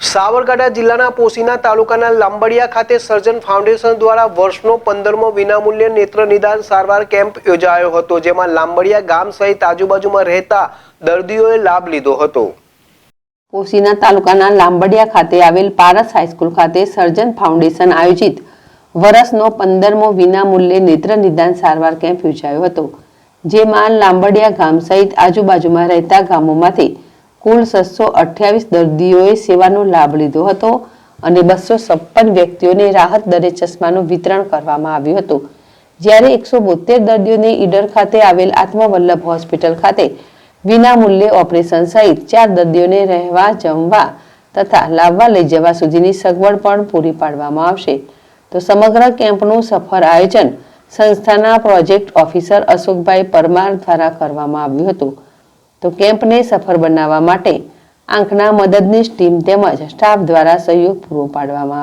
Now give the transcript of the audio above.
સાબરકાંઠા જિલ્લાના પોશીના તાલુકાના લાંબડિયા ખાતે સર્જન ફાઉન્ડેશન દ્વારા વર્ષનો 15મો વિનામૂલ્ય નેત્ર નિદાન સારવાર કેમ્પ યોજાયો હતો, જેમાં લાંબડિયા ગામ સહિત આજુબાજુમાં રહેતા દર્દીઓએ લાભ લીધો હતો। પોશીના તાલુકાના લાંબડિયા ખાતે આવેલ પારસ હાઈસ્કૂલ ખાતે સર્જન ફાઉન્ડેશન આયોજિત વર્ષનો 15મો વિનામૂલ્યે નેત્ર નિદાન સારવાર કેમ્પ યોજાયો હતો, જેમાં લાંબડિયા ગામ સહિત આજુબાજુમાં રહેતા ગામોમાંથી કુલ 628 દર્દીઓએ સેવાનો લાભ લીધો હતો અને 256 વ્યક્તિઓને રાહત દરે ચશ્માનું વિતરણ કરવામાં આવ્યું હતું, જ્યારે 172 દર્દીઓને ઈડર ખાતે આવેલ આત્મવલ્લભ હોસ્પિટલ ખાતે વિનામૂલ્યે ઓપરેશન સહિત 4 દર્દીઓને રહેવા, જમવા તથા લાવવા લઈ જવા સુધીની સગવડ પણ પૂરી પાડવામાં આવશે। તો સમગ્ર કેમ્પનું સફળ આયોજન સંસ્થાના પ્રોજેક્ટ ઓફિસર અશોકભાઈ પરમાર દ્વારા કરવામાં આવ્યું હતું। તો કેમ્પને સફળ બનાવવા માટે આંખના મદદનીશ ટીમ તેમજ સ્ટાફ દ્વારા સહયોગ પૂરો પાડવામાં